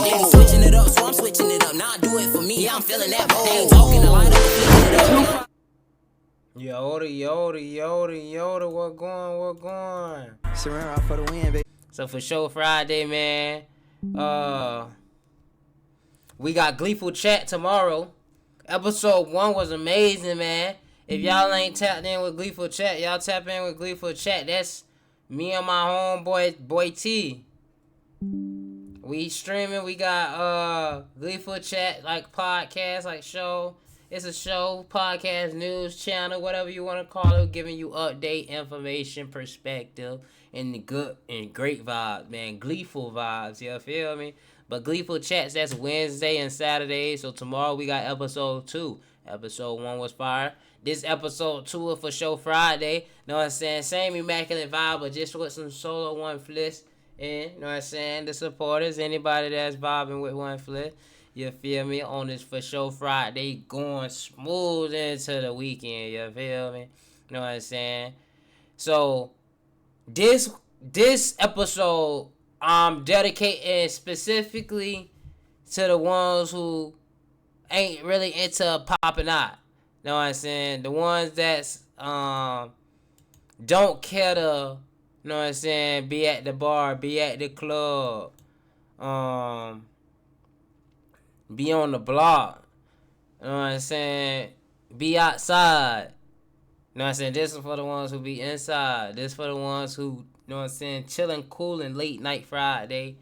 They be switching it up, so I'm switching it up. Now I do it for me, yeah, I'm feeling that bold. They ain't talking a lot of flipping it up. Yoda, what going? Surrender for the win, baby. So for Show Friday, man, we got Gleeful Chat tomorrow. Episode 1 was amazing, man. If y'all ain't tapped in with Gleeful Chat, y'all tap in with Gleeful Chat. That's me and my homeboy, Boy T. We streaming. We got Gleeful Chat, like podcast, like show. It's a show, podcast, news channel, whatever you want to call it, giving you update, information, perspective, and the good and great vibes, man. Gleeful vibes, you feel me? But Gleeful Chats, that's Wednesday and Saturday. So tomorrow we got episode 2. Episode 1 was fire. This episode 2 is for Show Friday. Know what I'm saying? Same immaculate vibe, but just with some solo 1Flisss. And, know what I'm saying? The supporters, anybody that's vibing with 1Flisss. You feel me? On this For Show Friday, going smooth into the weekend. You feel me? Know what I'm saying? So, this episode, I'm dedicating specifically to the ones who ain't really into popping out. Know what I'm saying? The ones that's don't care to, know what I'm saying, be at the bar, be at the club, be on the block, you know what I'm saying, be outside. You know what I'm saying? This is for the ones who be inside. This for the ones who, you know what I'm saying, chilling, cooling, late night Friday.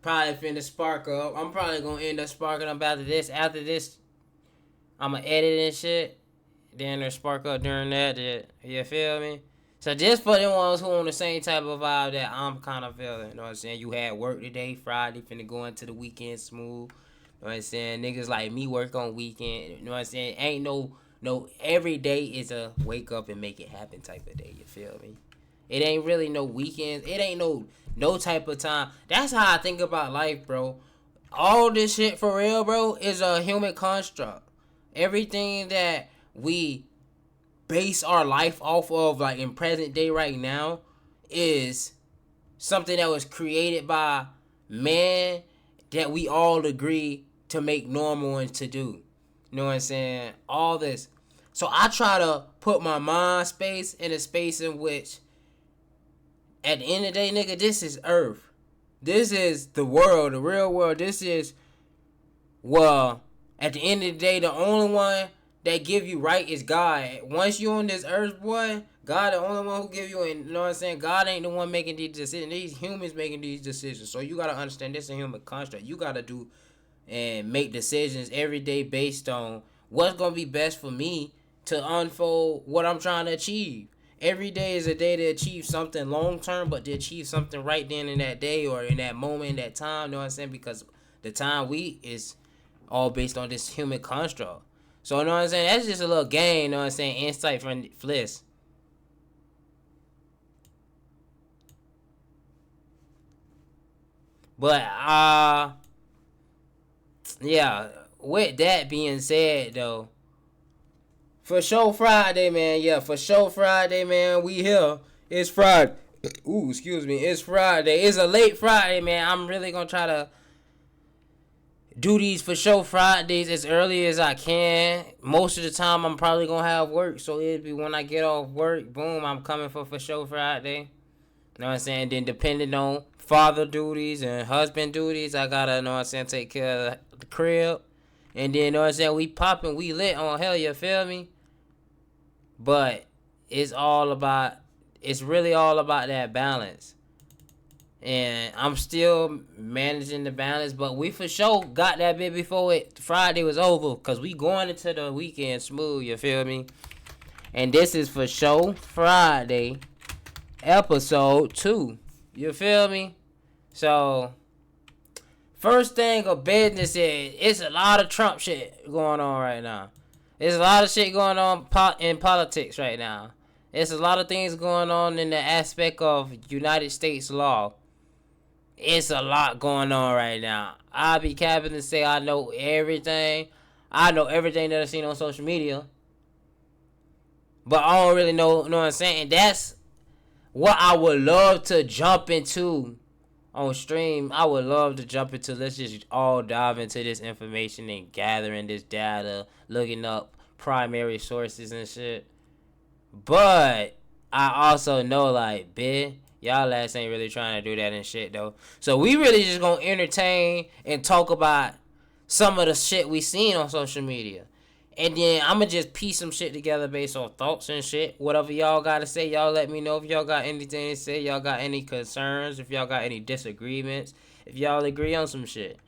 Probably finna spark up. I'm probably gonna end up sparking up after this. After this, I'ma edit and shit. Then there's spark up during that. You feel me? So just for the ones who on the same type of vibe that I'm kind of feeling. You know what I'm saying? You had work today, Friday, finna go into the weekend smooth. You know what I'm saying? Niggas like me work on weekend. You know what I'm saying? Ain't no every day is a wake up and make it happen type of day. You feel me? It ain't really no weekends. It ain't no type of time. That's how I think about life, bro. All this shit for real, bro, is a human construct. Everything that we base our life off of, like in present day right now, is something that was created by man that we all agree to make normal and to do. You know what I'm saying? All this. So I try to put my mind space in a space in which, at the end of the day, nigga, this is Earth. This is the world, the real world. This is, well, at the end of the day, the only one that give you right is God. Once you on this earth, boy, God the only one who give you, and you know what I'm saying? God ain't the one making these decisions. These humans making these decisions. So you gotta understand this is a human construct. You gotta do and make decisions every day based on what's gonna be best for me to unfold what I'm trying to achieve. Every day is a day to achieve something long term, but to achieve something right then in that day or in that moment, in that time, you know what I'm saying? Because the time we is all based on this human construct. So, you know what I'm saying? That's just a little game, you know what I'm saying? Insight from Fliss. But, yeah, with that being said, though, For Show Friday, man, we here. It's Friday. Ooh, excuse me. It's Friday. It's a late Friday, man. I'm really going to try to do these For Show Fridays as early as I can. Most of the time, I'm probably going to have work. So it'll be when I get off work, boom, I'm coming for Show Friday. You know what I'm saying? Then depending on father duties and husband duties, I got to, you know what I'm saying, take care of the crib. And then, you know what I'm saying, we popping, we lit on hell, you feel me? But it's really all about that balance. And I'm still managing the balance, but we for sure got that bit before Friday was over, because we going into the weekend smooth, you feel me? And this is For Show Friday, episode 2. You feel me? So, first thing of business is, it's a lot of Trump shit going on right now. There's a lot of shit going on in politics right now. There's a lot of things going on in the aspect of United States law. It's a lot going on right now. I'll be capping to say I know everything. I know everything that I've seen on social media. But I don't really know what I'm saying. That's what I would love to jump into on stream, I would love to jump into, let's just all dive into this information and gathering this data, looking up primary sources and shit. But I also know, like, bitch, y'all ass ain't really trying to do that and shit, though. So we really just gonna entertain and talk about some of the shit we seen on social media. And then I'ma just piece some shit together based on thoughts and shit. Whatever y'all gotta say, y'all let me know if y'all got anything to say. Y'all got any concerns, if y'all got any disagreements, if y'all agree on some shit.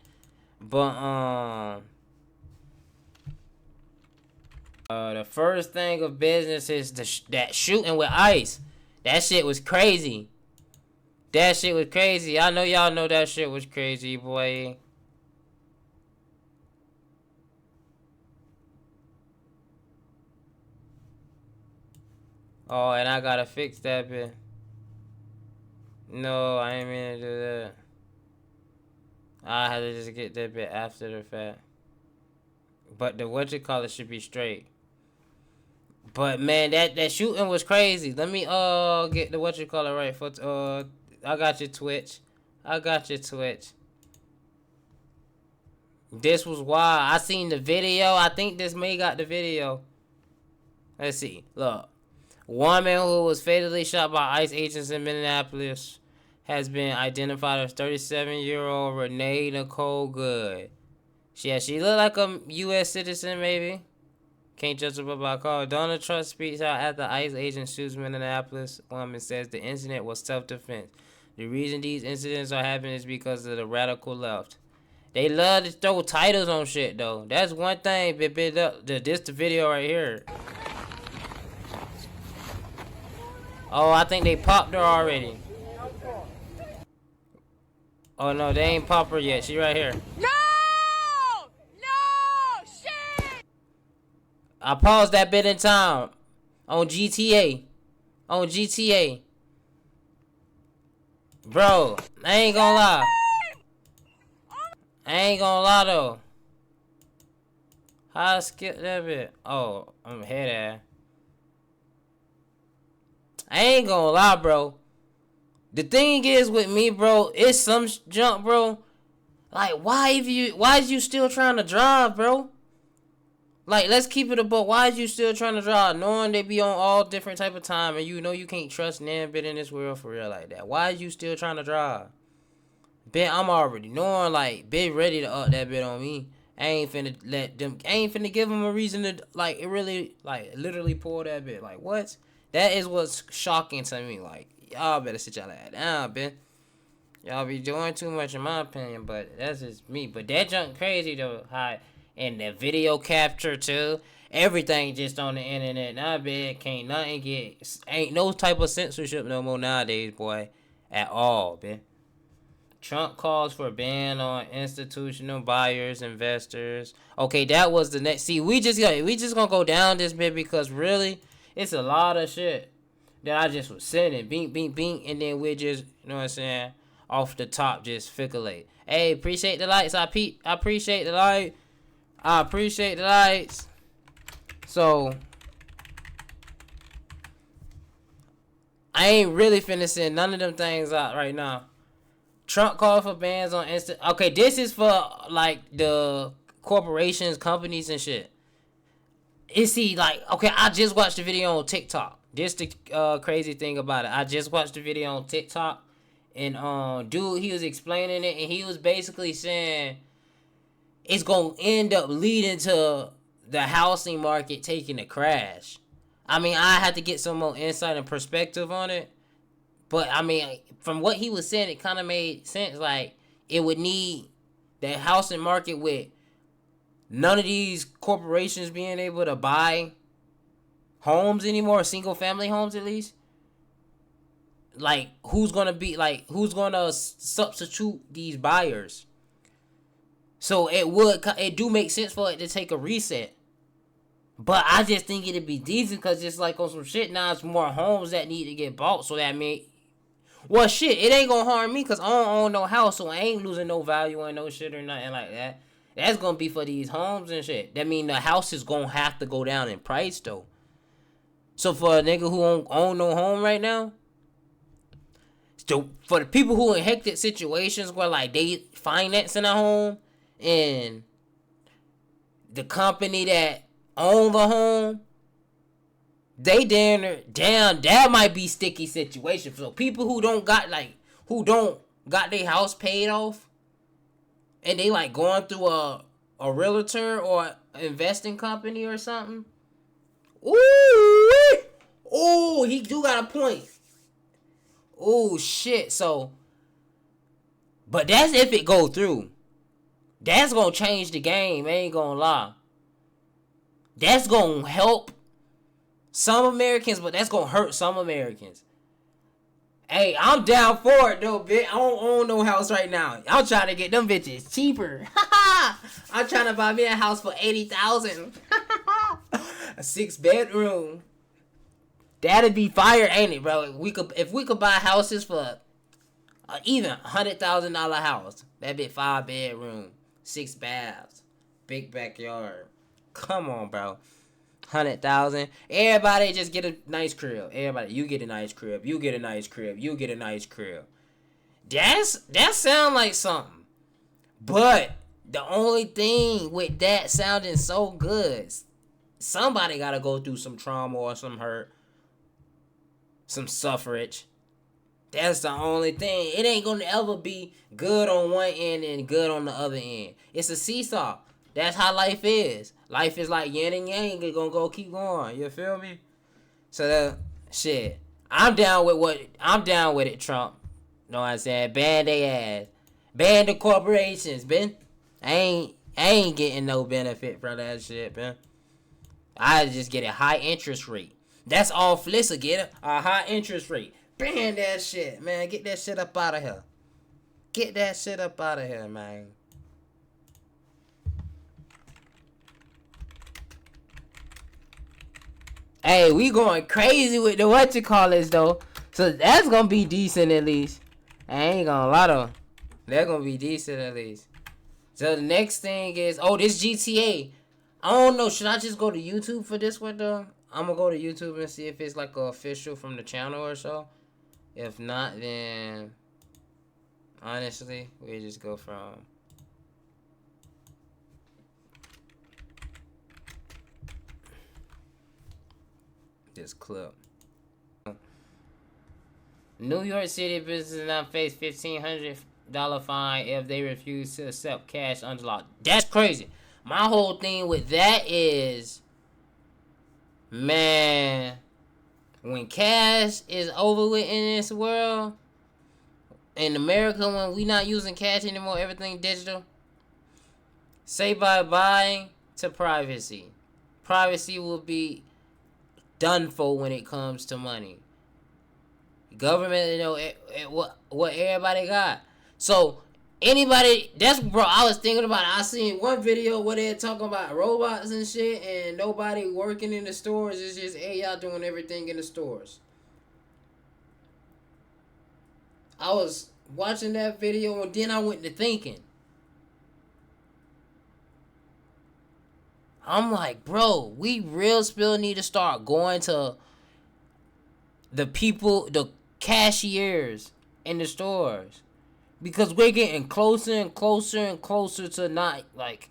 But the first thing of business is that shooting with ice. That shit was crazy. That shit was crazy. I know y'all know that shit was crazy, boy. Oh, and I gotta fix that bit. No, I ain't mean to do that. I had to just get that bit after the fact. But the whatchamacallit should be straight. But man, that shooting was crazy. Let me get the whatchamacallit right for I got your Twitch. I got your Twitch. This was wild. I seen the video. I think this may got the video. Let's see. Look. Woman who was fatally shot by ICE agents in Minneapolis has been identified as 37-year-old Renee Nicole Good. She looked like a U.S. citizen, maybe. Can't judge her by call. Donald Trump speaks out after ICE agent shoots Minneapolis woman says the incident was self-defense. The reason these incidents are happening is because of the radical left. They love to throw titles on shit, though. That's one thing. This the video right here. Oh, I think they popped her already. Oh, no, they ain't popped her yet. She right here. No! No! Shit! I paused that bit in time. On GTA. On GTA. Bro, I ain't gonna lie. I ain't gonna lie, though. How I skip that bit? Oh, I'm head ass. I ain't gonna lie, bro. The thing is with me, bro, it's some junk, bro. Like, why is you still trying to drive, bro? Like, let's keep it a book. Why is you still trying to drive, knowing they be on all different type of time, and you know you can't trust nan bit in this world for real like that? Why is you still trying to drive? Bet I'm already knowing, like, bit ready to up that bit on me. I ain't finna give them a reason to, like, it really, like, literally pull that bit. Like, what? That is what's shocking to me. Like, y'all better sit y'all ass down, bitch. Y'all be doing too much in my opinion, but that's just me. But that junk crazy, though. How, and the video capture, too. Everything just on the internet. Now, bitch, can't nothing get... Ain't no type of censorship no more nowadays, boy. At all, bitch. Trump calls for ban on institutional buyers, investors. Okay, that was the next... See, we just gonna go down this bit because, really... It's a lot of shit that I just was sending, bink, bink, bink, and then we just, you know what I'm saying, off the top, just fickleate. Hey, appreciate the likes. I appreciate the light. I appreciate the lights. So, I ain't really finna send none of them things out right now. Trump called for bans on Okay, this is for, like, the corporations, companies, and shit. Okay, I just watched the video on TikTok. This the crazy thing about it. I just watched the video on TikTok, and dude, he was explaining it, and he was basically saying it's gonna end up leading to the housing market taking a crash. I mean, I had to get some more insight and perspective on it, but I mean, from what he was saying, it kind of made sense. Like, it would need the housing market with none of these corporations being able to buy homes anymore, single family homes at least. Like, who's gonna substitute these buyers? So it do make sense for it to take a reset. But I just think it'd be decent because it's like on some shit now, it's more homes that need to get bought. So that mean, well, shit, it ain't gonna harm me because I don't own no house, so I ain't losing no value on no shit or nothing like that. That's gonna be for these homes and shit. That mean the house is gonna have to go down in price though. So for a nigga who own no home right now, So for the people who in hectic situations where like they financing a home and the company that own the home, they down that might be sticky situation. So people who don't got their house paid off and they like going through a realtor or investing company or something. Ooh, ooh, he do got a point. Oh shit. So, but that's if it go through. That's gonna change the game. I ain't gonna lie. That's gonna help some Americans, but that's gonna hurt some Americans. Hey, I'm down for it though, bitch. I don't own no house right now. I'm trying to get them bitches cheaper. I'm trying to buy me a house for $80,000. A 6-bedroom. That'd be fire, ain't it, bro? If we could buy houses for even $100,000 house. That'd be 5-bedroom, 6 baths, big backyard. Come on, bro. 100,000. Everybody just get a nice crib. Everybody, you get a nice crib. You get a nice crib. You get a nice crib. That sound like something. But the only thing with that sounding so good, somebody gotta go through some trauma or some hurt, some suffrage. That's the only thing. It ain't gonna ever be good on one end and good on the other end. It's a seesaw. That's how life is. Life is like yin and yang. It's gonna keep going. You feel me? So that shit. I'm down with it, Trump. Know what I'm saying? Ban they ass. Ban the corporations, man. I ain't getting no benefit from that shit, man. I just get a high interest rate. That's all 1Flisss will get, a high interest rate. Ban that shit, man. Get that shit up out of here. Get that shit up out of here, man. Hey, we going crazy with the whatchamacallits though. So that's gonna be decent at least. I ain't gonna lie though. That's gonna be decent at least. So the next thing is, this GTA. I don't know. Should I just go to YouTube for this one though? I'm gonna go to YouTube and see if it's like official from the channel or so. If not, then honestly, we just go from this clip. New York City businesses now face $1,500 fine if they refuse to accept cash under law. That's crazy. My whole thing with that is, man, when cash is over with in this world, in America, when we not using cash anymore, everything digital, say bye-bye to privacy. Privacy will be done for when it comes to money. Government, what everybody got. So anybody, bro, I was thinking about it. I seen one video where they're talking about robots and shit, and nobody working in the stores. It's just AI doing everything in the stores. I was watching that video and then I went to thinking. I'm like, bro, we real still need to start going to the people, the cashiers in the stores, because we're getting closer and closer and closer to not like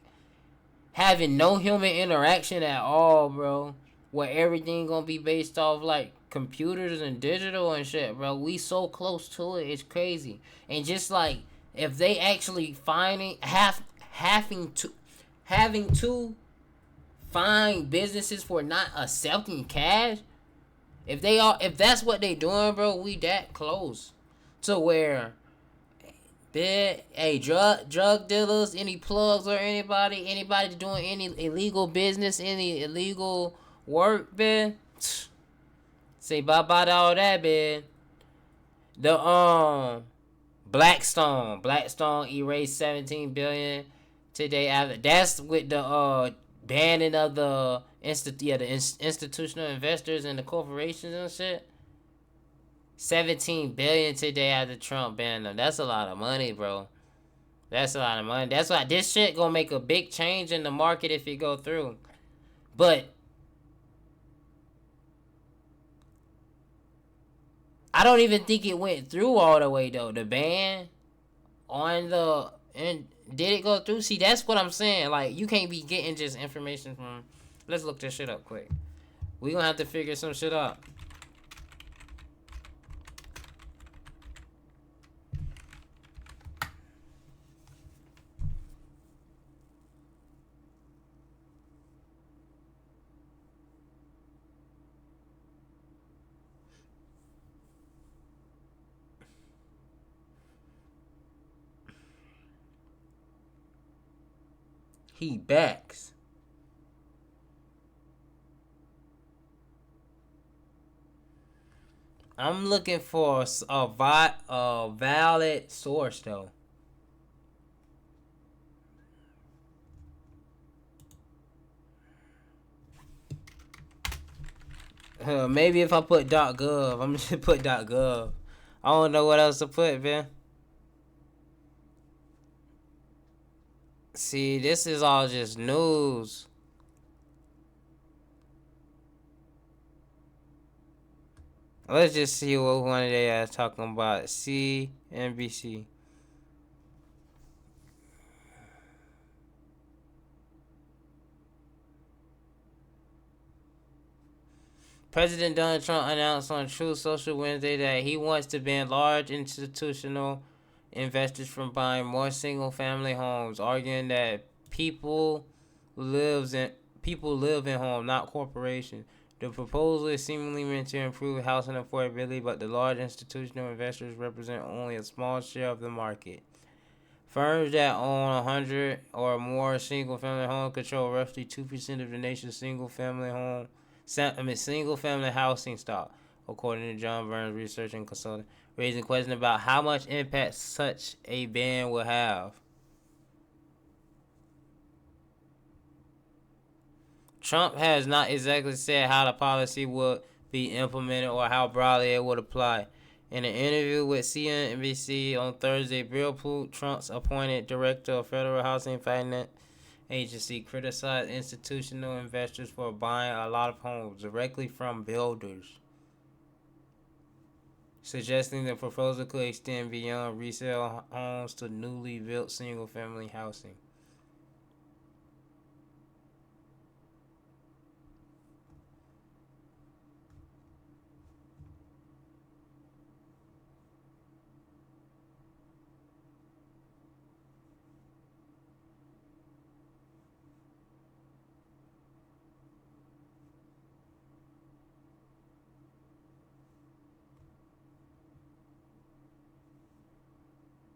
having no human interaction at all, bro. Where everything gonna be based off like computers and digital and shit, bro. We so close to it, it's crazy. And just like if they actually having to find businesses for not accepting cash. If that's what they doing, bro, we that close to where, drug dealers, any plugs or anybody doing any illegal business, any illegal work, man, say bye bye to all that, man. The Blackstone erased 17 billion today after. That's with the banning of the institutional investors and the corporations and shit. 17 billion today after Trump banned them. That's a lot of money, bro. That's a lot of money. That's why this shit gonna make a big change in the market if it go through. But I don't even think it went through all the way though. The ban on the and did it go through? See, that's what I'm saying. Like, you can't be getting just information from. Let's look this shit up quick. We gonna have to figure some shit out. He backs. I'm looking for a valid source though. Maybe if I put .gov, I'm just put .gov. I don't know what else to put, man. See, this is all just news. Let's just see what one they are talking about. CNBC. President Donald Trump announced on Truth Social Wednesday that he wants to ban large institutional investors from buying more single-family homes, arguing that lives in people live in homes, not corporations. The proposal is seemingly meant to improve housing affordability, but the large institutional investors represent only a small share of the market. Firms that own 100 or more single-family homes control roughly 2% of the nation's single-family housing stock, according to John Burns Research and Consulting, raising questions about how much impact such a ban will have. Trump has not exactly said how the policy would be implemented or how broadly it would apply. In an interview with CNBC on Thursday, Bill Plouffe, Trump's appointed director of Federal Housing Finance Agency, criticized institutional investors for buying a lot of homes directly from builders, suggesting the proposal could extend beyond resale homes to newly built single-family housing.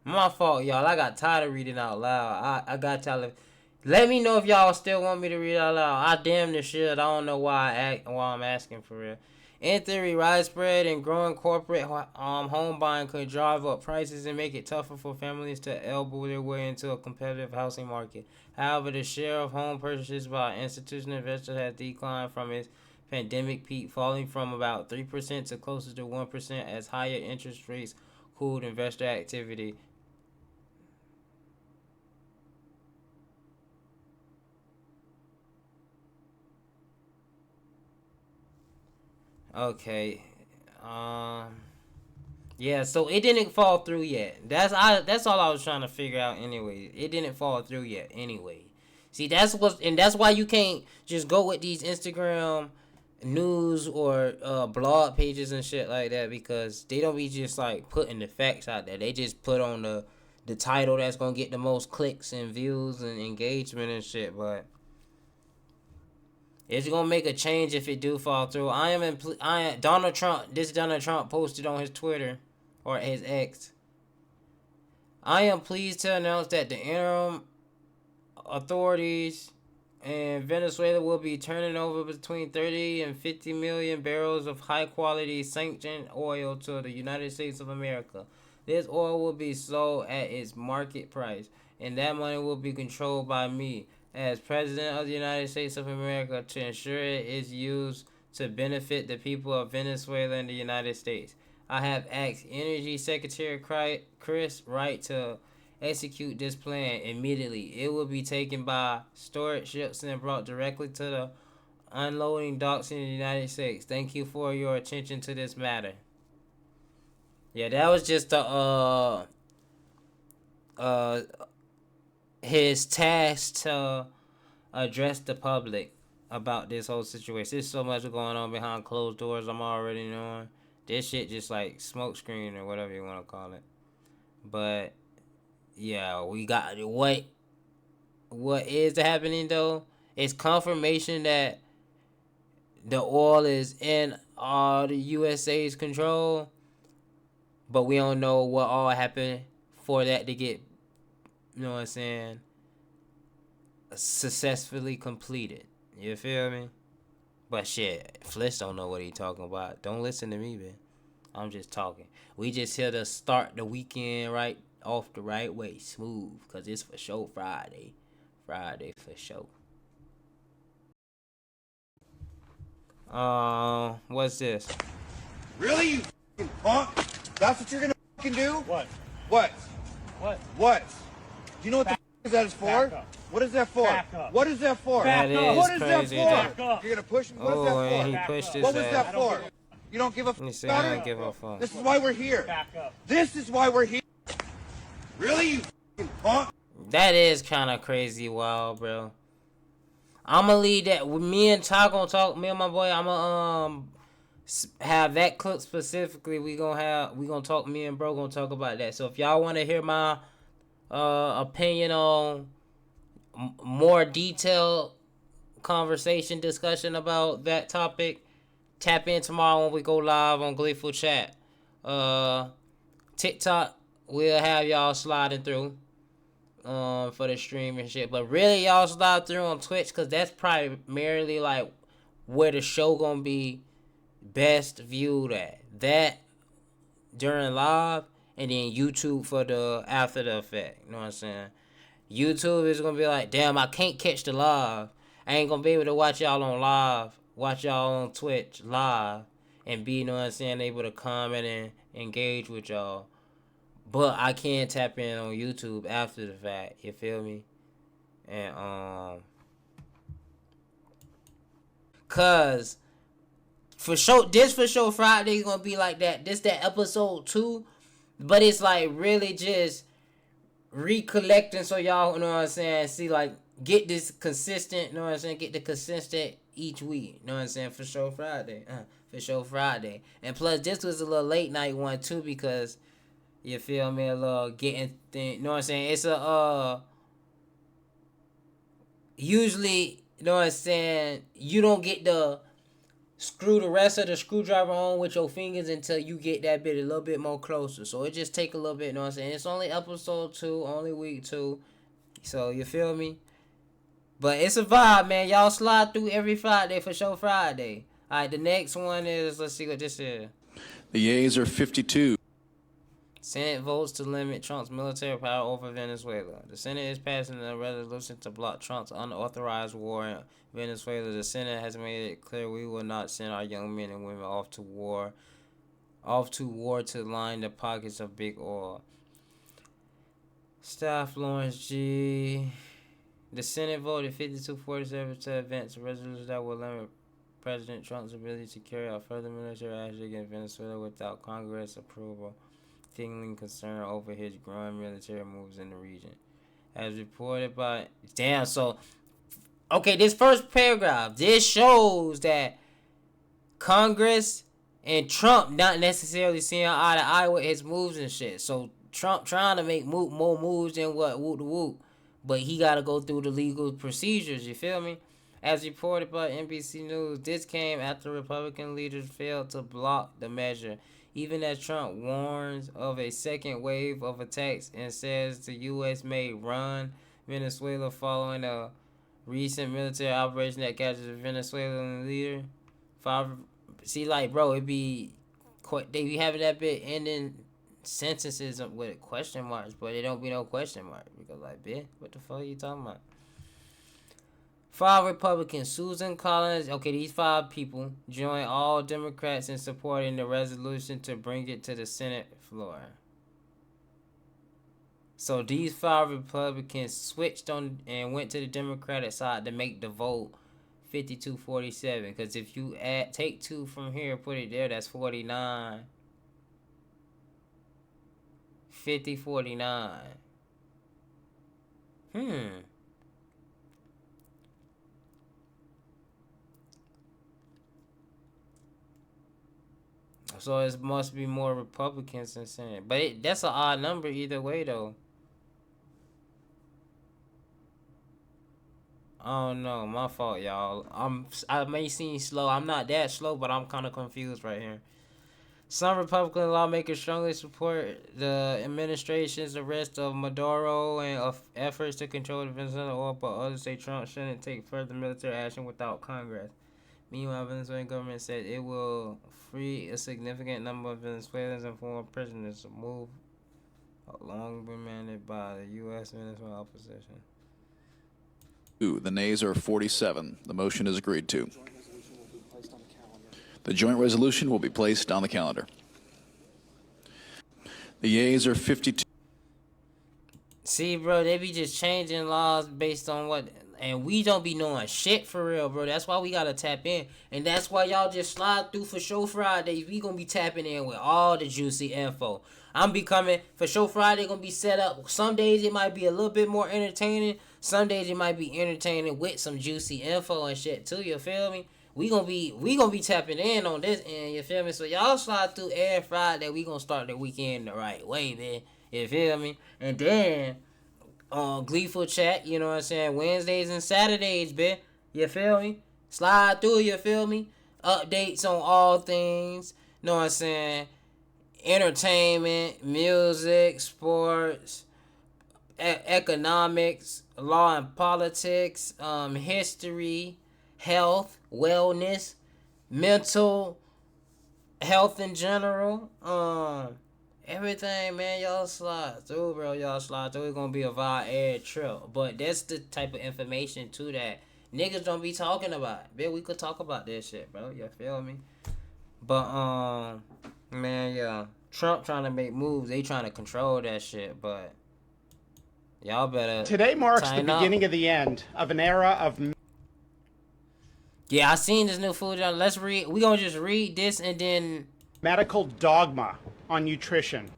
My fault, y'all. I got tired of reading out loud. I got y'all. Let me know if y'all still want me to read out loud. I damn near should. I don't know why I'm asking for real. In theory, widespread and growing corporate home buying could drive up prices and make it tougher for families to elbow their way into a competitive housing market. However, the share of home purchases by institutional investors has declined from its pandemic peak, falling from about 3% to closer to 1% as higher interest rates cooled investor activity. Okay. Um. Yeah. So it didn't fall through yet. That's all I was trying to figure out. Anyway, it didn't fall through yet. Anyway, see that's why you can't just go with these Instagram news or blog pages and shit like that, because they don't be just like putting the facts out there. They just put on the title that's gonna get the most clicks and views and engagement and shit. But it's gonna make a change if it do fall through. Donald Trump. This Donald Trump posted on his Twitter or his X. I am pleased to announce that the interim authorities in Venezuela will be turning over between 30 and 50 million barrels of high quality sanctioned oil to the United States of America. This oil will be sold at its market price, and that money will be controlled by me as President of the United States of America to ensure it is used to benefit the people of Venezuela and the United States. I have asked Energy Secretary Chris Wright to execute this plan immediately. It will be taken by storage ships and brought directly to the unloading docks in the United States. Thank you for your attention to this matter. Yeah, that was just the uh his task to address the public about this whole situation. There's so much going on behind closed doors. I'm already knowing this shit just like smoke screen or whatever you want to call it. But yeah, we got what is happening though. It's confirmation that the oil is in all the USA's control, but we don't know what all happened for that to get, you know what I'm saying, successfully completed. You feel me? But shit, Fliss don't know what he talking about. Don't listen to me, man. I'm just talking. We just here to start the weekend right off the right way, smooth, cause it's for show Friday. Friday for show. What's this? Really, you fucking punk? That's what you're gonna fucking do? What? What? What? What? Do you know what the f that is for? Back up. What is that for? Back up. What is that for? Back That up. is What is that crazy. for? Back up. You're gonna push me? What is Oh, that and for? he Back pushed up. his What was ass. that I don't for? give You don't give a He f said, about I don't it? give a fuck. This is why we're here. Back up. This is why we're here. Really, you fucking punk? That is kind of crazy, wild, bro. I'ma leave that. Me and Ty gonna talk. Me and my boy. I'ma have that clip specifically. We gonna talk. Me and bro gonna talk about that. So if y'all want to hear my opinion on more detailed conversation discussion about that topic, tap in tomorrow when we go live on Gleeful Chat. TikTok, we'll have y'all sliding through for the stream and shit. But really, y'all slide through on Twitch, because that's primarily like where the show gonna be best viewed at. That during live, and then YouTube for the after the effect. You know what I'm saying? YouTube is gonna be like, damn, I can't catch the live. I ain't gonna be able to watch y'all on live, watch y'all on Twitch live, and be, you know what I'm saying, able to comment and engage with y'all. But I can tap in on YouTube after the fact. You feel me? And cause for sure, this for sure Friday gonna be like that. This that episode 2, but it's like really just recollecting, so y'all, you know what I'm saying, see, like, get this consistent, you know what I'm saying, get the consistent each week, you know what I'm saying, for sure Friday, for sure Friday. And plus, this was a little late night one too, because, you feel me, a little getting thing, you know what I'm saying, it's a, usually, you know what I'm saying, you don't get the screw the rest of the screwdriver on with your fingers until you get that bit a little bit more closer. So it just take a little bit, you know what I'm saying? It's only episode 2, only week 2. So you feel me? But it's a vibe, man. Y'all slide through every Friday for sure Friday. Alright, the next one is, let's see what this is. The yeas are 52. Senate votes to limit Trump's military power over Venezuela. The Senate is passing a resolution to block Trump's unauthorized war in Venezuela. The Senate has made it clear we will not send our young men and women off to war to line the pockets of big oil. Staff Lawrence G. The Senate voted 52-47 to advance a resolution that will limit President Trump's ability to carry out further military action against Venezuela without Congress approval, signaling concern over his growing military moves in the region. As reported by... Damn, so... Okay, this first paragraph, this shows that Congress and Trump not necessarily seeing eye to eye with his moves and shit. So Trump trying to make more moves than what whoop to whoop, but he got to go through the legal procedures, you feel me? As reported by NBC News, this came after Republican leaders failed to block the measure, even as Trump warns of a second wave of attacks and says the U.S. may run Venezuela following a recent military operation that captured a Venezuelan leader. See, like, bro, it be they be having that bit ending sentences with question marks, but it don't be no question mark because, like, bitch, what the fuck are you talking about? 5 Republicans, Susan Collins, okay, these 5 people join all Democrats in supporting the resolution to bring it to the Senate floor. So these 5 Republicans switched on and went to the Democratic side to make the vote 52-47. Because if you take 2 from here, put it there, that's 49. 50-49. So it must be more Republicans than Senate. But that's an odd number either way, though. I don't know. My fault, y'all. I may seem slow. I'm not that slow, but I'm kind of confused right here. Some Republican lawmakers strongly support the administration's arrest of Maduro and of efforts to control the Venezuelan oil, but others say Trump shouldn't take further military action without Congress. Meanwhile, Venezuelan government said it will free a significant number of Venezuelans and former prisoners, a move long demanded by the U.S. Venezuelan opposition. The nays are 47. The motion is agreed to. The joint resolution will be placed on the calendar. The yeas are 52. See, bro, they be just changing laws based on what, and we don't be knowing shit for real, bro. That's why we gotta tap in, and that's why y'all just slide through For Show Fridays. We gonna be tapping in with all the juicy info. I'm becoming For Show Friday gonna be set up. Some days it might be a little bit more entertaining. Some days it might be entertaining with some juicy info and shit too. You feel me? We gonna be tapping in on this end. You feel me? So y'all slide through every Friday. We gonna start the weekend the right way, man. You feel me? And then Gleeful Chat, you know what I'm saying? Wednesdays and Saturdays, bitch. You feel me? Slide through, you feel me? Updates on all things, you know what I'm saying? Entertainment, music, sports, economics, law and politics, history, health, wellness, mental health in general, everything, man. Y'all slide through, bro. Y'all slide through. It's gonna be a vibe air trip. But that's the type of information too that niggas don't be talking about. Man, we could talk about this shit, bro. You feel me? But man, yeah. Trump trying to make moves. They trying to control that shit, but y'all better. Today marks the tighten up. beginning of the end of an era of Yeah, I seen this new food. Let's read. We gonna just read this and then. medical dogma on nutrition.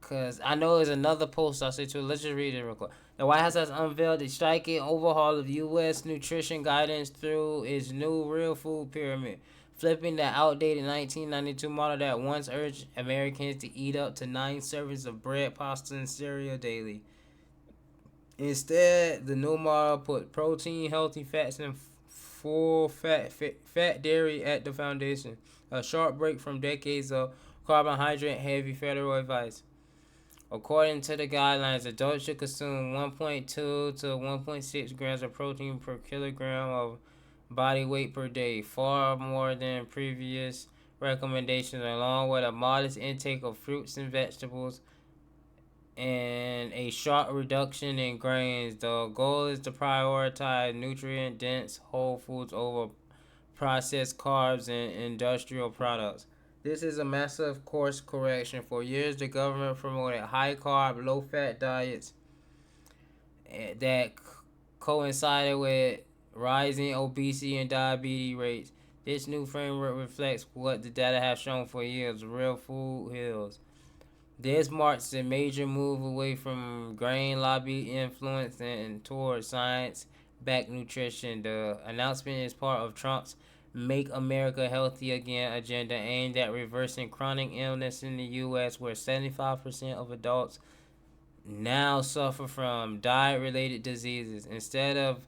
Cause I know there's another post I'll say too. Let's just read it real quick. The White House has unveiled a striking overhaul of U.S. nutrition guidance through its new real food pyramid, flipping the outdated 1992 model that once urged Americans to eat up to 9 servings of bread, pasta, and cereal daily. Instead, the new model put protein, healthy fats, and full fat dairy at the foundation. A sharp break from decades of carbohydrate-heavy federal advice. According to the guidelines, adults should consume 1.2 to 1.6 grams of protein per kilogram of body weight per day, far more than previous recommendations, along with a modest intake of fruits and vegetables and a sharp reduction in grains. The goal is to prioritize nutrient-dense whole foods over processed carbs and industrial products. This is a massive course correction. For years, the government promoted high-carb, low-fat diets that coincided with rising obesity and diabetes rates. This new framework reflects what the data have shown for years. Real food heals. This marks a major move away from grain lobby influence and towards science-backed nutrition. The announcement is part of Trump's Make America Healthy Again agenda aimed at reversing chronic illness in the U.S., where 75% of adults now suffer from diet-related diseases. Instead of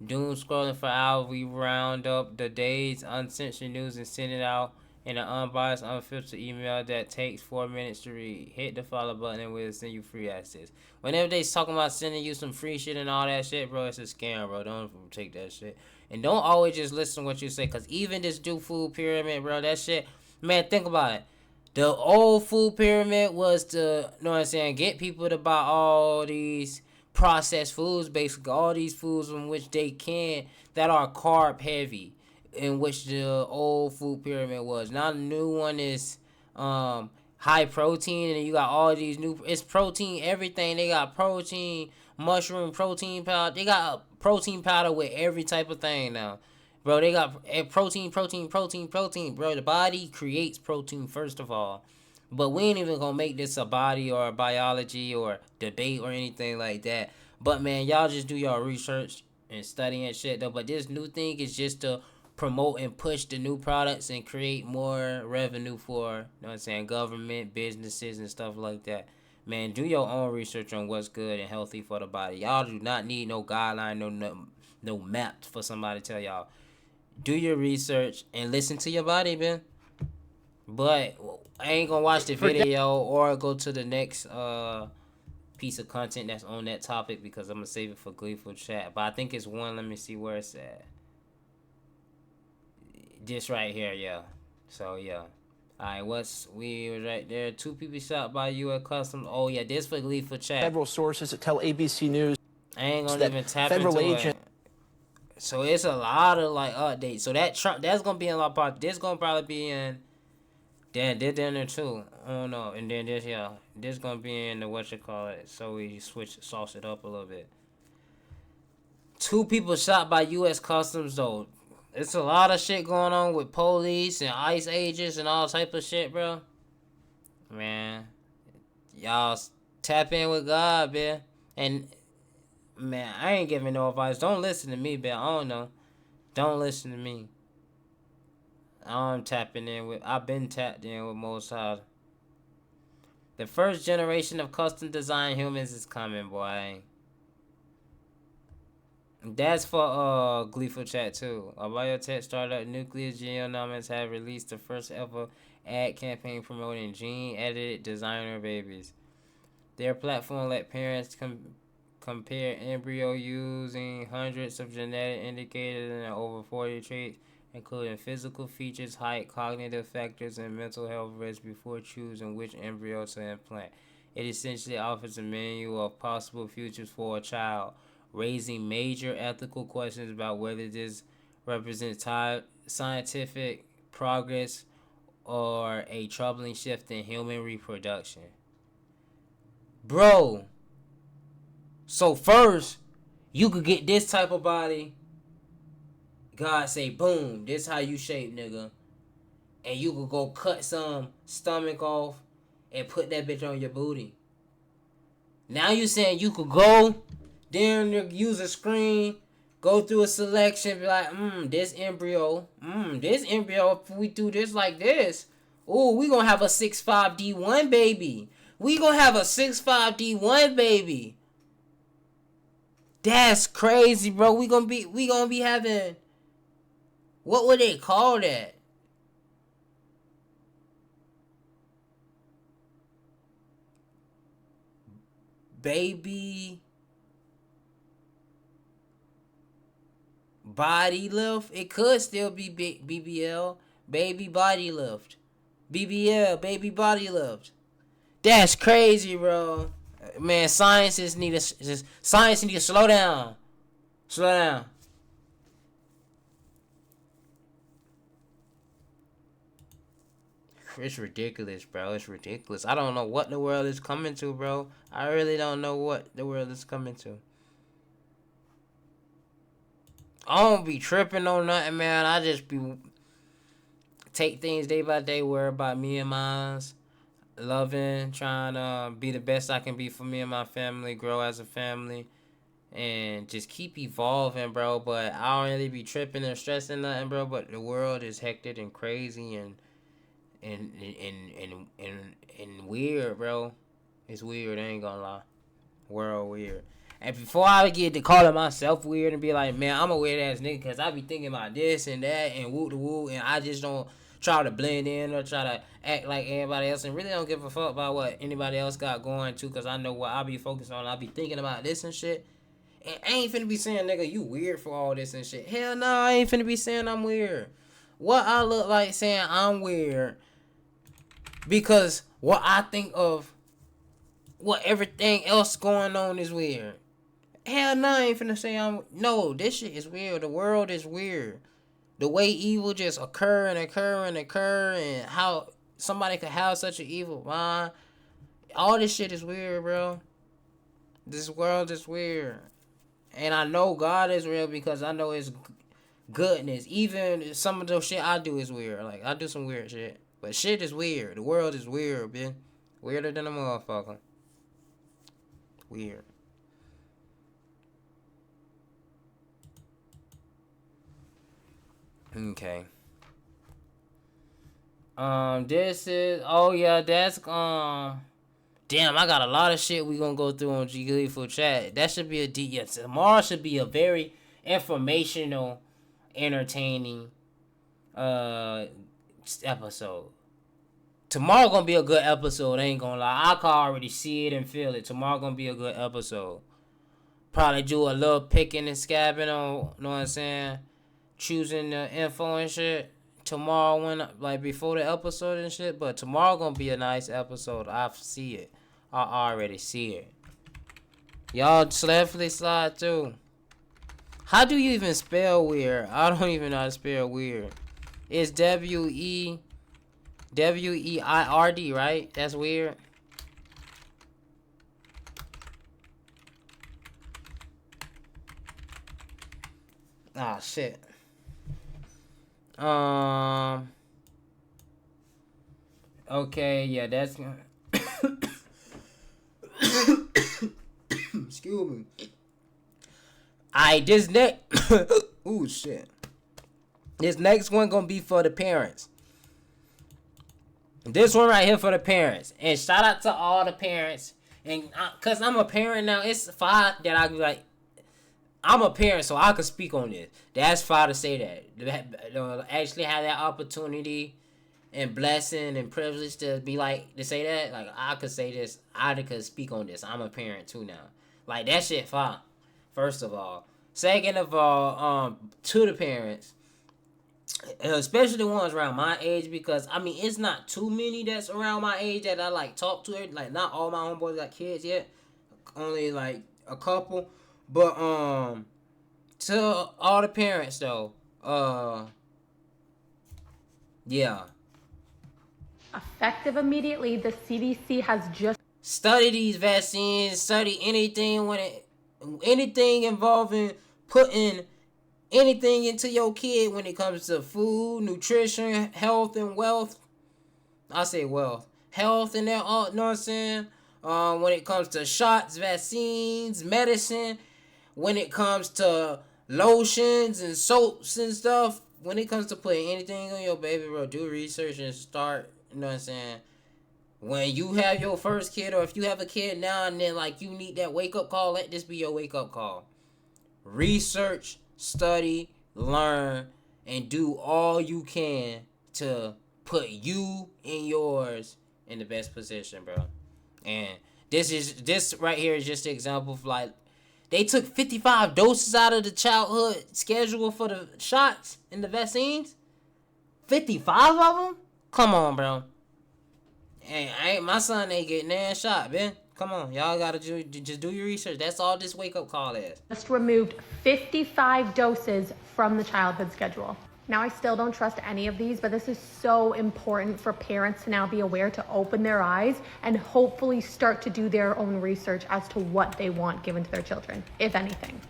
doom scrolling for hours, we round up the day's uncensored news and send it out in an unbiased, unfiltered email that takes 4 minutes to read. Hit the follow button and we'll send you free access. Whenever they talking about sending you some free shit and all that shit, bro, it's a scam, bro. Don't take that shit. And don't always just listen to what you say, because even this new food pyramid, bro, that shit, man, think about it. The old food pyramid was to, you know what I'm saying, get people to buy all these processed foods, basically all these foods in which they can, that are carb heavy, in which the old food pyramid was. Now the new one is high protein, and you got all these new, it's protein everything. They got protein, mushroom protein powder. They got protein powder with every type of thing now. Bro, they got protein. Bro, the body creates protein first of all. But we ain't even gonna make this a body or a biology or debate or anything like that. But man, y'all just do y'all research and study and shit though. But this new thing is just to promote and push the new products and create more revenue for, you know what I'm saying, government, businesses and stuff like that. Man, do your own research on what's good and healthy for the body. Y'all do not need no guideline, no map for somebody to tell y'all. Do your research and listen to your body, man. But I ain't gonna watch the video or go to the next piece of content that's on that topic because I'm gonna save it for Gleeful Chat. But I think it's one. Let me see where it's at. This right here, yeah. So yeah. Alright, we was right there. 2 people shot by U.S. Customs. Oh yeah, this for Gleeful Chat. Several sources that tell ABC News I ain't gonna that even tap federal into agent. it. So it's a lot of like updates. So that's gonna be in a lot part. This gonna probably be in. Then they're in there too. I don't know. And then this gonna be in the whatchamacallit. So we sauce it up a little bit. 2 people shot by U.S. Customs though. It's a lot of shit going on with police and ICE agents and all type of shit, bro. Man, y'all tap in with God, man. And man, I ain't giving no advice. Don't listen to me, man. I don't know. Don't listen to me. I've been tapped in with Most High. The first generation of custom design humans is coming, boy. That's for Gleeful Chat too. A biotech startup, Nucleus Genomics, have released the first ever ad campaign promoting gene-edited designer babies. Their platform let parents compare embryo using hundreds of genetic indicators and over 40 traits, including physical features, height, cognitive factors, and mental health risks before choosing which embryo to implant. It essentially offers a menu of possible futures for a child, raising major ethical questions about whether this represents scientific progress or a troubling shift in human reproduction. Bro, so first, you could get this type of body. God say, boom, this how you shape, nigga. And you could go cut some stomach off and put that bitch on your booty. Now you saying you could go, then use a screen, go through a selection, be like, this embryo, if we do this like this, ooh, we gonna have a 6'5" D1 baby. We gonna have a 6'5" D1 baby. That's crazy, bro. We gonna be having, what would they call that? Baby body lift. It could still be BBL. Baby body lift. BBL. Baby body lift. That's crazy, bro. Man, science need to slow down. Slow down. It's ridiculous, bro. It's ridiculous. I don't know what the world is coming to, bro. I really don't know what the world is coming to. I don't be tripping on nothing, man. I just be take things day by day, worry about me and mine, loving, trying to be the best I can be for me and my family, grow as a family, and just keep evolving, bro. But I don't really be tripping and stressing nothing, bro. But the world is hectic and crazy and weird, bro. It's weird, I ain't gonna lie. World weird. And before I get to calling myself weird and be like, man, I'm a weird ass nigga because I be thinking about this and that and woo to woo, and I just don't try to blend in or try to act like everybody else and really don't give a fuck about what anybody else got going to, because I know what I be focused on. I be thinking about this and shit. And I ain't finna be saying, nigga, you weird for all this and shit. Hell no, I ain't finna be saying I'm weird. What I look like saying I'm weird because what I think of what everything else going on is weird. Hell no, I ain't finna say no, this shit is weird. The world is weird. The way evil just occur and how somebody could have such an evil mind. All this shit is weird, bro. This world is weird. And I know God is real because I know his goodness. Even some of the shit I do is weird. Like, I do some weird shit. But shit is weird. The world is weird, man. Weirder than a motherfucker. Weird. Okay. This is, oh yeah, that's, damn, I got a lot of shit we gonna go through on G Gleeful Chat. That should be a yeah, tomorrow should be a very informational, entertaining, episode. Tomorrow gonna be a good episode, I ain't gonna lie. I can already see it and feel it. Tomorrow gonna be a good episode. Probably do a little picking and scabbing on, you know what I'm saying? Choosing the info and shit. Tomorrow when, like, before the episode and shit. But tomorrow gonna be a nice episode. I see it. I already see it. Y'all definitely slide too. How do you even spell weird? I don't even know how to spell weird. It's W-E-I-R-D, right? That's weird. Ah, shit. Okay, yeah, that's... Excuse me. Alright, this next... Ooh, shit. This next one gonna be for the parents. This one right here for the parents. And shout out to all the parents. And cause I'm a parent now, it's fine that I be like, I'm a parent, so I can speak on this. That's fine to say that. Actually have that opportunity and blessing and privilege to be like, to say that. Like, I could say this. I could speak on this. I'm a parent too now. Like, that shit fine. First of all. Second of all, to the parents, especially the ones around my age, because, I mean, it's not too many that's around my age that I, like, talk to. Like, not all my homeboys got kids yet. Only, like, a couple. But, to all the parents, though, yeah. Effective immediately, the CDC has just... Study these vaccines, study anything involving putting anything into your kid when it comes to food, nutrition, health, and wealth. I say wealth. Health and that, you know what I'm saying? When it comes to shots, vaccines, medicine, when it comes to lotions and soaps and stuff, when it comes to putting anything on your baby, bro, do research and start, you know what I'm saying? When you have your first kid, or if you have a kid now and then, like, you need that wake-up call, let this be your wake-up call. Research, study, learn, and do all you can to put you and yours in the best position, bro. And this right here is just an example of, like, they took 55 doses out of the childhood schedule for the shots and the vaccines. 55 of them? Come on, bro. Hey, my son ain't getting that shot, man. Come on, y'all gotta just do your research. That's all this wake-up call is. Just removed 55 doses from the childhood schedule. Now, I still don't trust any of these, but this is so important for parents to now be aware, to open their eyes and hopefully start to do their own research as to what they want given to their children, if anything.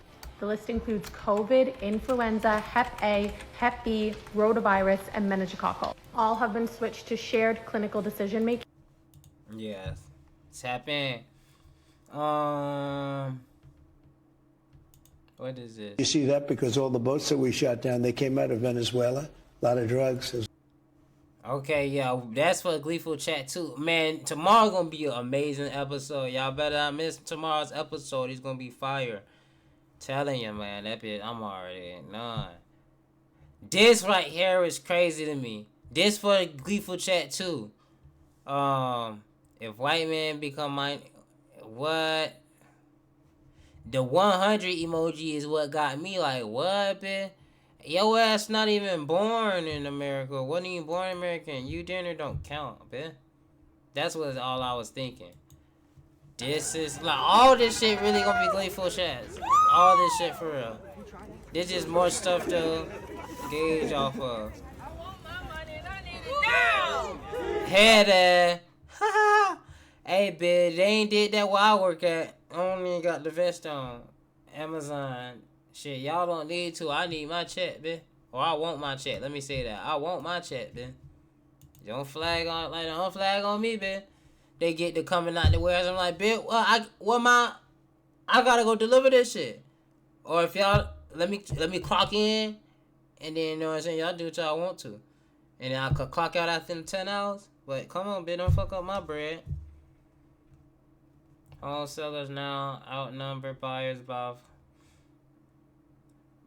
The list includes COVID, influenza, Hep A, Hep B, rotavirus, and meningococcal. All have been switched to shared clinical decision-making. Yes. Tap in. What is this? You see that because all the boats that we shot down, they came out of Venezuela. A lot of drugs. Okay, yeah, that's for Gleeful Chat too. Man, tomorrow gonna be an amazing episode. Y'all better not miss tomorrow's episode. It's gonna be fire. Telling you, man, that bitch, I'm already none. This right here is crazy to me. This for Gleeful Chat too. If white men become mine, what? The 100 emoji is what got me like, what, bitch? Your ass not even born in America. Wasn't even born in America. You dinner don't count, bitch. That's what all I was thinking. This is like all this shit really gonna be Gleeful Chats. All this shit for real. This is more stuff to gauge off of. Head Hey, bitch, they ain't did that where I work at. I don't even got the vest on. Amazon. Shit, y'all don't need to. I need my check, bitch. Or I want my check. Let me say that. I want my check, bitch. Don't flag on me, bitch. They get to coming out the warehouse. I'm like, bitch, I gotta go deliver this shit. Or if y'all let me clock in, and then you know what I'm saying, y'all do what y'all want to, and then I could clock out after 10 hours. But come on, bitch, don't fuck up my bread. Home sellers now outnumber buyers by.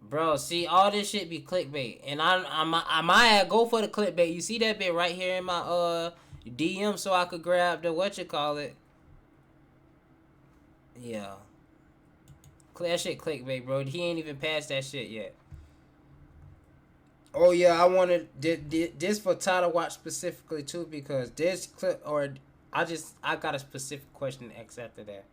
Bro, see, all this shit be clickbait, and I might go for the clickbait. You see that bit right here in my DM, so I could grab the whatchamacallit. Yeah, that shit clickbait, bro. He ain't even passed that shit yet. Oh yeah, I wanted this for Title Watch specifically too, because this clip, or I got a specific question to ask after that.